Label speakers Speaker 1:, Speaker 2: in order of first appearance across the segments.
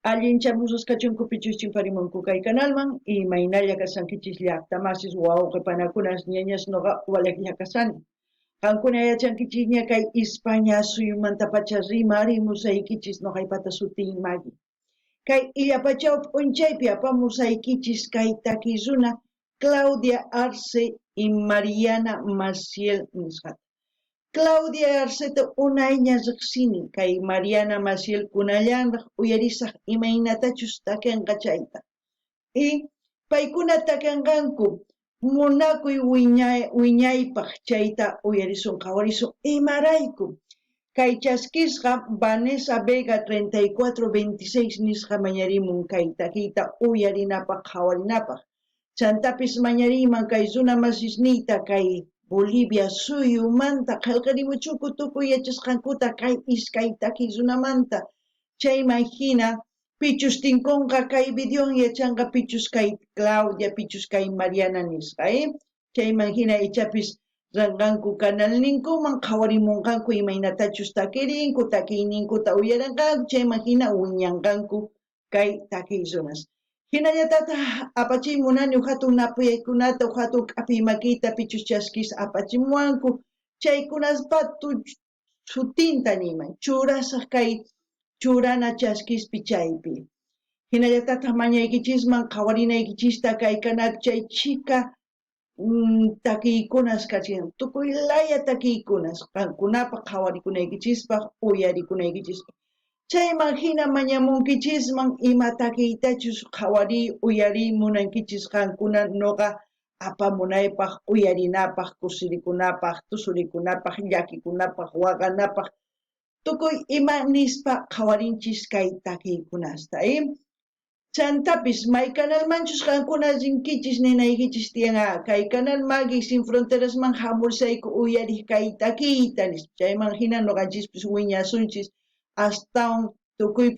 Speaker 1: Allinchamusas kachunkupichus chimparimunku kay canalman y mainalla kasankichis llaqtamasis wawqipanakunas ñañas noqa waleqlla kasani. Qankuna yachankichis ña kay España suyumanta pacha rimarimusaykichis noqaypata sutin Maggie. Kay illapachaw p'unchaypi apamusaykichis kay takiy runa Claudia Arce y Mariana Maciel nisqata. Claudia Arceta unayña riqsini kay Mariana Maciel kunallanraq uyarisaq imaynatachus takinqa chayta. Y paykuna takanqanku munakuy wiñaypaq chayta uyarisun qhawarisun imarayku. Kay chaskisqa Vanessa Vega 3426 nisqa mañarimun kay takiyta uyarinapaq qhawarinapaq. Chantapis mañariman kay runa masisniyta kay Bolivia suyumanta qillqarimuchuku tukuy yachasqankuta kay iskay takiy runamanta chayman hina pichus tinkunqa kay videowan yachanqa pichus kay Claudia pichus kay Mariana nisqa chayman hina ichapis ranqanku canal ninkuman qhawarimunqanku imaynatachus takirinku takiyninkuta uyaranqanku chayman hina wiñanqanku kay takiy runas. Hinallatata apachiymunani hatun napuyaykunata hatun k'apiy makiyta pichus chaskis apachimuwanku chaykunaspa sutinta niman churasaq kay churana chaskispi chaypi. Hinallatata mañaykichisman qhawarinaykichista kay canal chay chika takiykunas kachin tukuy laya takiykunas qankunapaq qhawarikunaykichispaq uyarikunaykichispaq. Chayman hina mañamunkichisman ima takiytachus qhawari uyari munankichis qankuna noqa apamunaypaq uyarinapaq kusirikunapaq tusurikunapaq llakikunapaq waqanapaq tukuy ima nispa qhawarinchis kay takiykunasta chantapis may canalmanchus qankuna rinkichis ninaykichis tiyanqa kay canal Maggie Sin Fronterasman hamursayku uyariq kay takiyta nispa chayman hina noqanchispis wiñasunchis astawan tukuy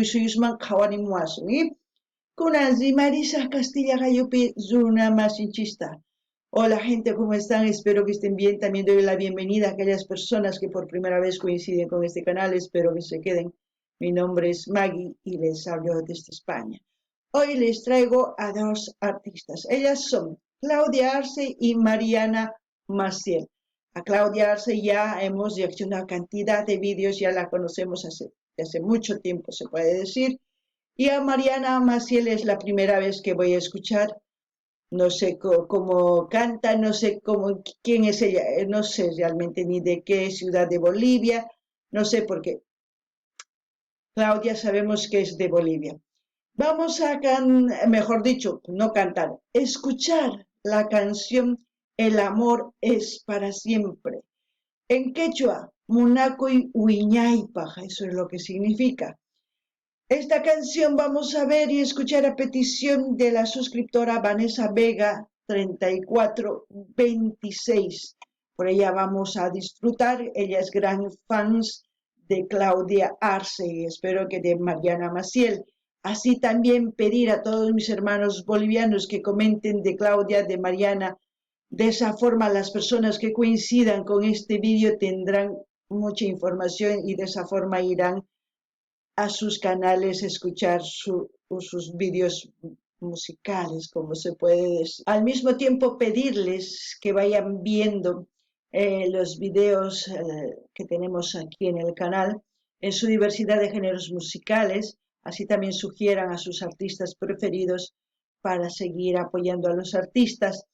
Speaker 1: suyusman qhawarimuwasun kunan rimarisaq Castilla Gayupi runa masinchista. Hola gente, ¿cómo están? Espero que estén bien. También doy la bienvenida a aquellas personas que por primera vez coinciden con este canal. Espero que se queden. Mi nombre es Maggie y les hablo desde España. Hoy les traigo a dos artistas. Ellas son Claudia Arce y Mariana Maciel. A Claudia Arce ya hemos reaccionado a cantidad de vídeos, ya la conocemos hace mucho tiempo, se puede decir. Y a Mariana Maciel es la primera vez que voy a escuchar. No sé cómo canta, no sé quién es ella, no sé realmente ni de qué ciudad de Bolivia, no sé por qué. Claudia sabemos que es de Bolivia. Vamos a mejor dicho, no cantar, escuchar la canción El amor es para siempre. En quechua, munakuy wiñaypaq, eso es lo que significa. Esta canción vamos a ver y escuchar a petición de la suscriptora Vanessa Vega 3426. Por ella vamos a disfrutar. Ella es gran fan de Claudia Arce y espero que de Mariana Maciel. Así también pedir a todos mis hermanos bolivianos que comenten de Claudia, de Mariana. De esa forma las personas que coincidan con este vídeo tendrán mucha información y de esa forma irán a sus canales escuchar sus vídeos musicales, como se puede decir. Al mismo tiempo pedirles que vayan viendo los videos que tenemos aquí en el canal en su diversidad de géneros musicales, así también sugieran a sus artistas preferidos para seguir apoyando a los artistas.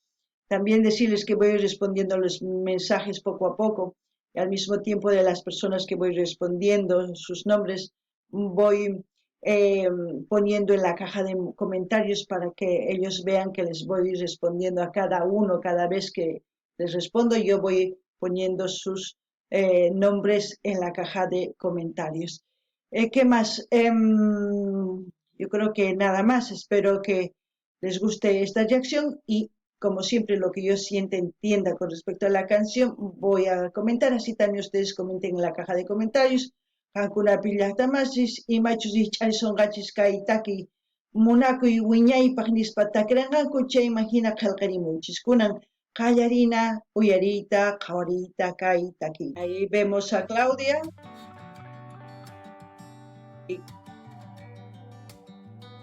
Speaker 1: También decirles que voy respondiendo los mensajes poco a poco y al mismo tiempo de las personas que voy respondiendo sus nombres voy poniendo en la caja de comentarios para que ellos vean que les voy respondiendo a cada uno. Cada vez que les respondo yo voy poniendo sus nombres en la caja de comentarios. ¿Qué más? Yo creo que nada más. Espero que les guste esta reacción y como siempre lo que yo entienda con respecto a la canción voy a comentar, así también ustedes comenten en la caja de comentarios. Qankuna pillaqtamasis imachus ch'arisonqachis kay taki munakuy wiñaypaq nispa takiranqanku chayman hina qillqarimunchis kunan qallarina uyariyta qhawariyta kay taki. Ahí vemos a Claudia.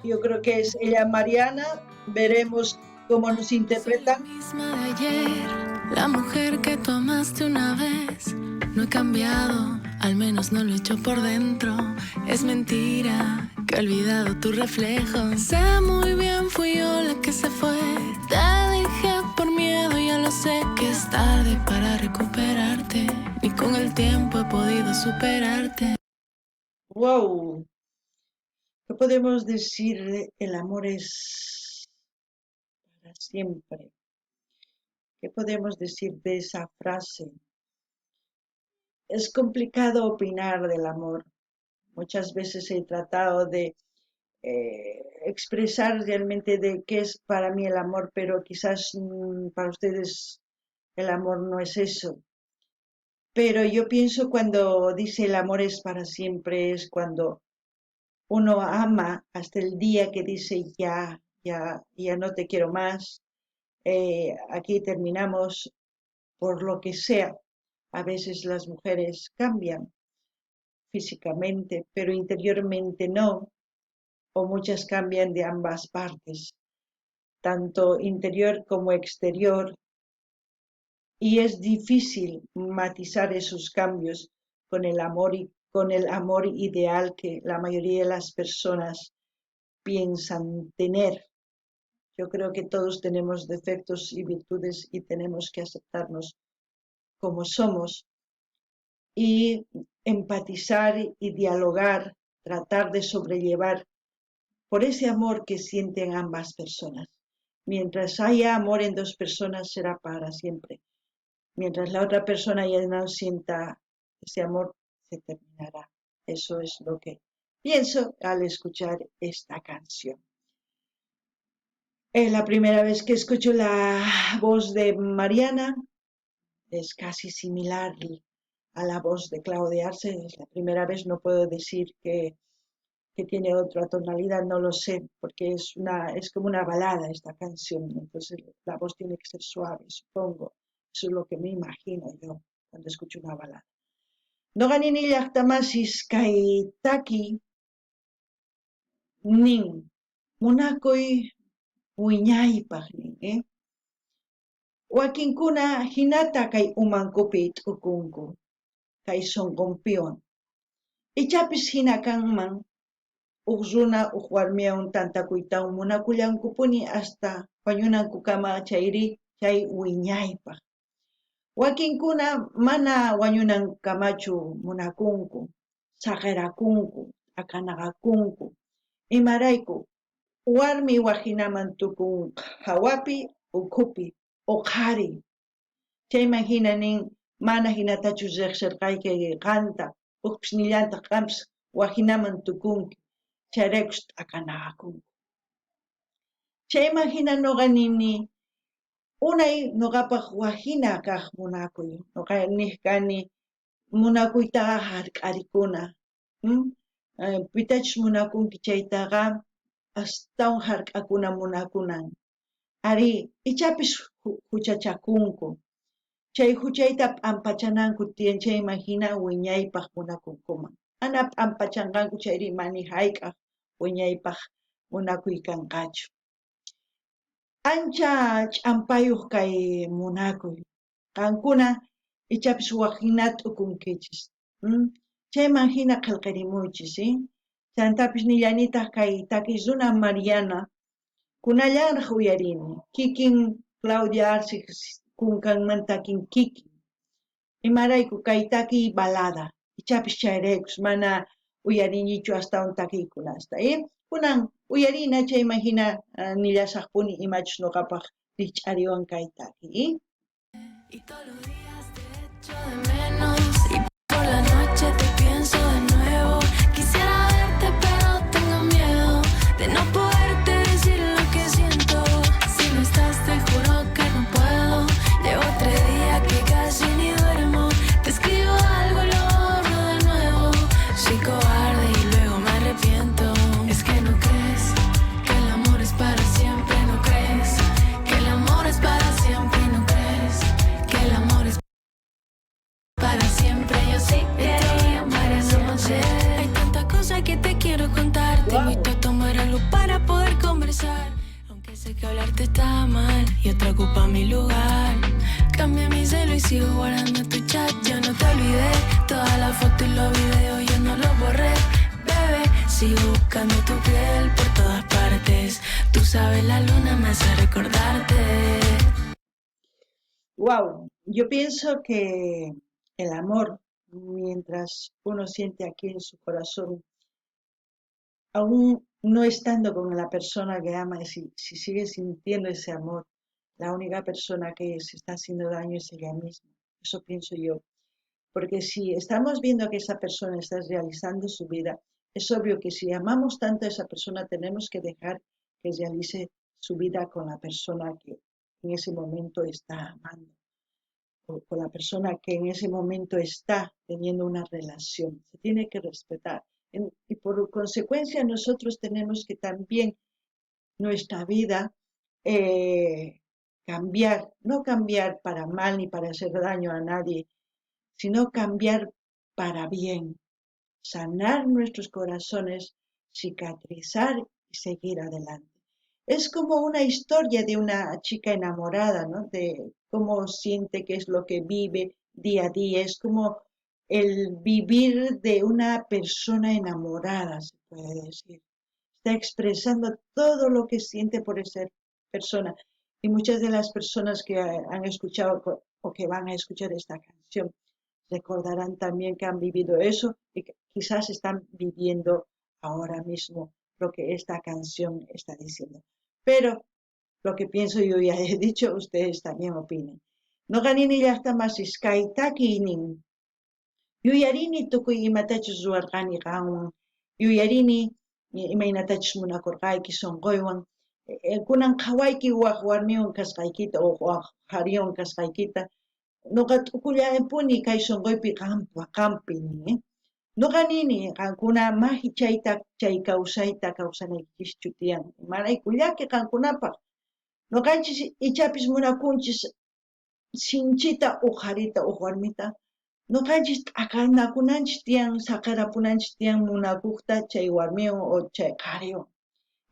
Speaker 1: Yo creo que es ella Mariana. Veremos cómo nos interpretan.
Speaker 2: Soy la misma de ayer, la mujer que tú amaste una vez. No he cambiado, al menos no lo he hecho por dentro. Es mentira que he olvidado tu reflejo. Sé muy bien, fui yo la que se fue. Te dejé por miedo, ya lo sé que es tarde para recuperarte. Ni con el tiempo he podido superarte.
Speaker 1: ¡Wow! ¿Qué podemos decir? El amor es para siempre. ¿Qué podemos decir de esa frase? Es complicado opinar del amor. Muchas veces he tratado de expresar realmente de qué es para mí el amor, pero quizás para ustedes el amor no es eso. Pero yo pienso cuando dice el amor es para siempre, es cuando uno ama hasta el día que dice ya no te quiero más, aquí terminamos por lo que sea. A veces las mujeres cambian físicamente, pero interiormente no, o muchas cambian de ambas partes, tanto interior como exterior, y es difícil matizar esos cambios con el amor y con el amor ideal que la mayoría de las personas piensan tener. Yo creo que todos tenemos defectos y virtudes y tenemos que aceptarnos como somos y empatizar y dialogar, tratar de sobrellevar por ese amor que sienten ambas personas. Mientras haya amor en dos personas será para siempre. Mientras la otra persona ya no sienta ese amor, se terminará. Eso es lo que pienso al escuchar esta canción. Es la primera vez que escucho la voz de Mariana, es casi similar a la voz de Claudia Arce, es la primera vez, no puedo decir que tiene otra tonalidad, no lo sé, porque es como una balada esta canción, entonces la voz tiene que ser suave, supongo. Eso es lo que me imagino yo cuando escucho una balada. Noqanini llaqtamasis kay taki nin munakuy wiñaypaq nin, wakinkuna hinata kay umankupi t'ukunku kay sonqunpiwan. Ichapis hina kanman uq runa uq warmiwan tantakuytawan munakullankupuni hasta wañunankukama chay wiñaypaq. Wakinkuna mana wañunankamachu munakunku, saqirakunku, akanaqakunku. Imarayku warmi waqhinaman tukun hawapi, ukhupi, uqhari. Chayman hina nin mana hinatachu riqsirqayki qamta, uqpis nillantaq qampis waqhinaman tukunki. Chayraykus akanaqakunku. Chayman hina nuqa nini unay nuqapaq waqhina kaq munakuy. Nuqa niq kani munakuytaqa hark'arikuna. Pitachus munakunki chaytaqa astawan hark'akuna munakunan. Ari, ichapis huchachakunku. Chay huchayta p'ampachananku tiyan chayman hina wiñaypaq munakunkuman. Mana p'ampachanqanku chayri mani hayk'aq wiñaypaq munakuykanqachu. Ancha ch'ampayuq kay munakuy. Qankuna ichapis waqhina t'ukunkichis. Chayman hina qillqirimuychis, chantapis nillanitaq kay takiy runa Mariana kunallanraq uyarini. Kikin Claudia Arce kunkanman takin kikin. Imarayku kay takiy balada. Ichapis chayraykus mana uyarinichu astawan takiykunasta. Kunan uyarina chayman hina nillasaqpuni imachus nuqapaq riqch'ariwan kay takiy.
Speaker 2: Y todos los días te echo de menos y por la noche te pienso de nuevo. Quisiera verte pero tengo miedo de no poderte decir lo que siento. Si no estás te juro que no puedo. Llevo 3 días que casi ni duermo. Te escribo algo y lo borro de nuevo. Soy cobarde y luego me arrepiento. Es que no crees que el amor es para siempre. No crees que el amor es para siempre. No crees que el amor es para siempre. Yo sí quería varias noches está mal y otra ocupa mi lugar. Cambié mi celo y sigo guardando tu chat. Yo no te olvidé, todas las fotos y los videos yo no los borré. Bebé, sigo buscando tu piel por todas partes. Tú sabes, la luna me hace recordarte.
Speaker 1: Wow, yo pienso que el amor, mientras uno siente aquí en su corazón, aún no estando con la persona que ama, si sigue sintiendo ese amor, la única persona que se está haciendo daño es ella misma. Eso pienso yo. Porque si estamos viendo que esa persona está realizando su vida, es obvio que si amamos tanto a esa persona, tenemos que dejar que realice su vida con la persona que en ese momento está amando, o con la persona que en ese momento está teniendo una relación. Se tiene que respetar. Y por consecuencia, nosotros tenemos que también nuestra vida cambiar, no cambiar para mal ni para hacer daño a nadie, sino cambiar para bien, sanar nuestros corazones, cicatrizar y seguir adelante. Es como una historia de una chica enamorada, ¿no? De cómo siente, qué es lo que vive día a día. Es como el vivir de una persona enamorada, se puede decir. Está expresando todo lo que siente por esa persona. Y muchas de las personas que han escuchado o que van a escuchar esta canción recordarán también que han vivido eso y que quizás están viviendo ahora mismo lo que esta canción está diciendo. Pero lo que pienso yo ya he dicho, ustedes también opinen. No ganini llaqta masiskaitaki nin. Yuyarini tukuy imatachus ruwarqani qanwan. Yuyarini imaynatachus munakurqayki sunquywan. Kunan qhawayki waq warmiwan kasqaykita o waq qhariwan kasqaykita nuqa t'uqullampuni kay sunquypi qampi nin. Nuqa nini qankuna mahi chayta chay kawsayta kawsanaykichischu tiyan. Imaraykullaki qankunapaq. Nuqanchis ichapis munakunchis sinchita uqarita uq warmita. Nuqanchis t'aqanakunanchis tiyan, saqirapunanchis tiyan munakuqta chay warmiwan o chay qhariwan.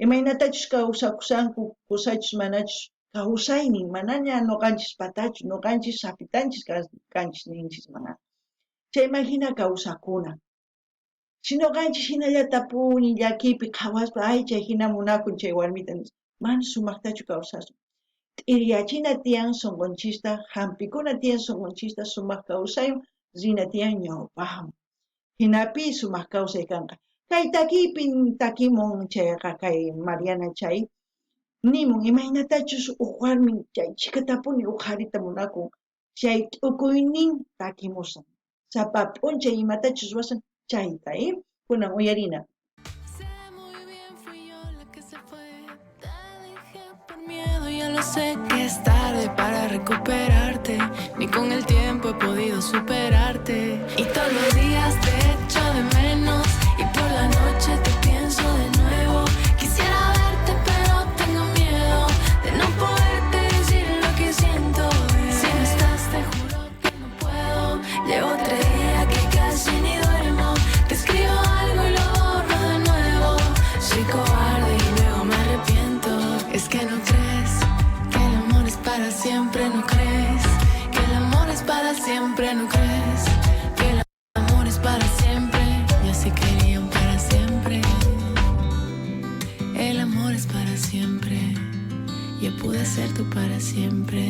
Speaker 1: Imaynatachus kawsakusanku kusachus manachus kawsaynin manaña nuqanchis patachu, nuqanchis sapitanchis kanchis ninchis mana. Chayman hina kawsakuna. Si nuqanchis hinallata puni llakipi qhawaspa ay chay hina munakun chay warmita mana sumaqtachu kawsasun. T'iriyachina tiyan sunqunchista, hampikuna tiyan sunqunchista sumaq kawsaywan rina tiyan ñawpaqman. Hinapi sumaq kawsay kanqa. Kay takiypin takimun chayqa kay Mariana chay nimun imaynatachus uq warmin chay chikatapuni uqarita munakun chay t'ukuynin takimusan. Sapa p'unchay imatachus ruwasan chayta, kunan uyarina.
Speaker 2: Sé muy bien, fui yo la que se fue. Te dejé por miedo, ya lo sé que es tarde para recuperarte. Ni con el tiempo he podido superarte. Y todos los días te echo de menos. Y por la noche te pienso de nuevo. Quisiera verte, pero tengo miedo de no poderte decir lo que siento. Si no estás, te juro que no puedo. Llevo 3 días que casi ni duermo. Te escribo algo y lo borro de nuevo. Soy cobarde y luego me arrepiento. Es que no crees que el amor es para siempre, no crees que el amor es para siempre, no crees que el amor es para siempre. Yo sí quería un para siempre. El amor es para siempre. Yo pude ser tu para siempre.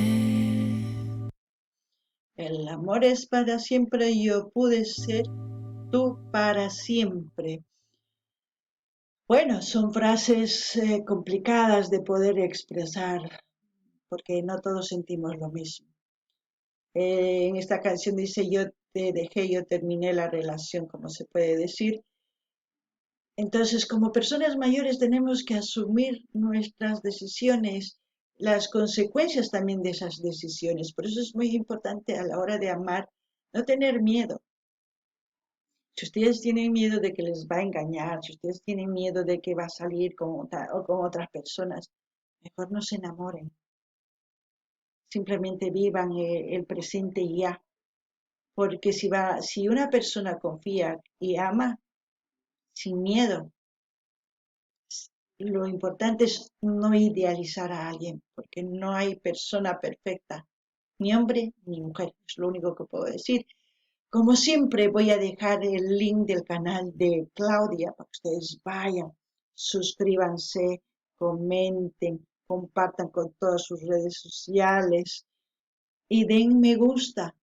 Speaker 1: El amor es para siempre, yo pude ser tú para siempre. Bueno, son frases complicadas de poder expresar porque no todos sentimos lo mismo. En esta canción dice yo te dejé, yo terminé la relación, como se puede decir. Entonces, como personas mayores tenemos que asumir nuestras decisiones, las consecuencias también de esas decisiones. Por eso es muy importante a la hora de amar no tener miedo. Si ustedes tienen miedo de que les va a engañar, si ustedes tienen miedo de que va a salir con otras personas, mejor no se enamoren. Simplemente vivan el presente y ya. Porque si una persona confía y ama sin miedo, lo importante es no idealizar a alguien, porque no hay persona perfecta, ni hombre ni mujer, es lo único que puedo decir. Como siempre voy a dejar el link del canal de Claudia para que ustedes vayan, suscríbanse, comenten, compartan con todas sus redes sociales y den me gusta.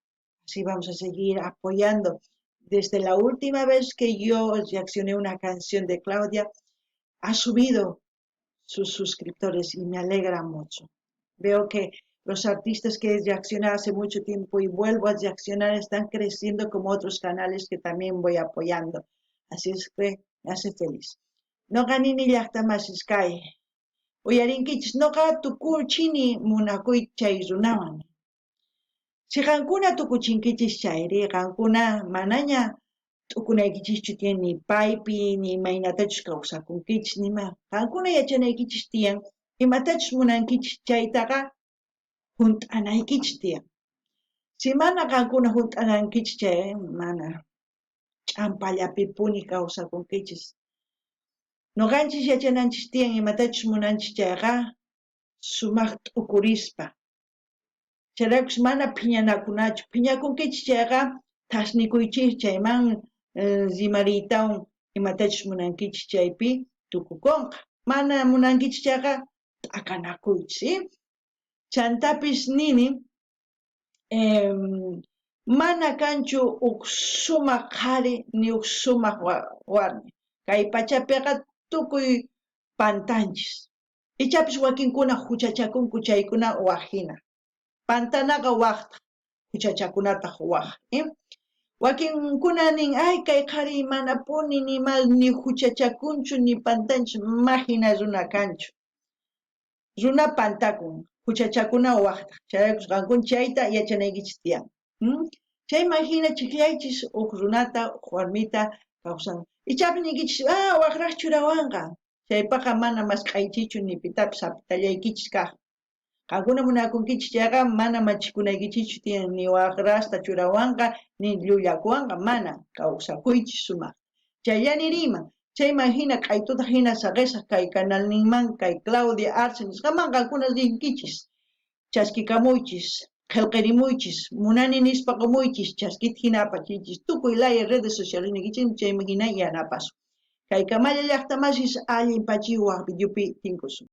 Speaker 1: Así vamos a seguir apoyando. Desde la última vez que yo reaccioné a una canción de Claudia, ha subido sus suscriptores y me alegra mucho. Veo que los artistas que reaccioné hace mucho tiempo y vuelvo a reaccionar están creciendo como otros canales que también voy apoyando. Así es que me hace feliz. No ganini llaqta más sky. Uyarinkichis noqa tukuchini munakuy chay runawan. Si qankuna tukuchinkichis chayri qankuna manaña t'ukunaykichischu tiyan ni paypi ni imaynatachus kawsakunkichis nima. Qankuna yachanaykichis tiyan imatachus munankichis chaytaqa hunt'anaykichis tiyan. Si mana qankuna hunt'anankichis chay mana ch'ampallapipuni kawsakunkichis. Nuqanchis yachananchis tiyan imatachus munanchis chayqa sumaq t'ukurispa. Chayrakus mana phiñanakunachu. Phiñakunkichis chayqa thasnikuychis chayman rimariytawan imatachus munankichis chaypi tukukunqa. Mana munankichis chayqa t'akanakuychis, ¿sí? Chantapis nini mana kanchu huk sumaq qhari ni huk sumaq warmi. Kay pachapiqa tukuy pantanchis. Ichapis wakinkuna huchachakunku chaykuna waqhina. Pantanaqa waqta, huchachakunataq waq. Wakinkuna nin, ay kay qhari mana puni ni mal ni huchachakunchu ni pantanchu, mahina runa kanchu. Runa pantakun, huchachakuna waqta. Chayrakus qankuna chayta yachanaykichis tiyan. Chay mahina chiqllaychis huk runata, huk warmita kawsan. Ichapi ninkichis, waqraq churawanqa. Chaypaqa mana mas q'aychichu ni pitapis hapitallaykichis kaq. Qankuna munakunkichis chayqa mana machikunaykichis tiyan ni waqrasta churawanqa ni llullakuwanqa mana kawsakuychis sumaq. Chayllani riman. Chayman hina q'aytuta hina saqesaq kay canalninman kay Claudia Arce nisqaman qankuna rinkichis. Chaskikamuychis, qillqirimuychis, munani nispa qumuychis, chaskita hina apachiychis, tukuy laya redes sociales nikichis chayman hina yanapasun. Kay Kamalla llaqtamasis allin pachiwaq videopi tinkusun.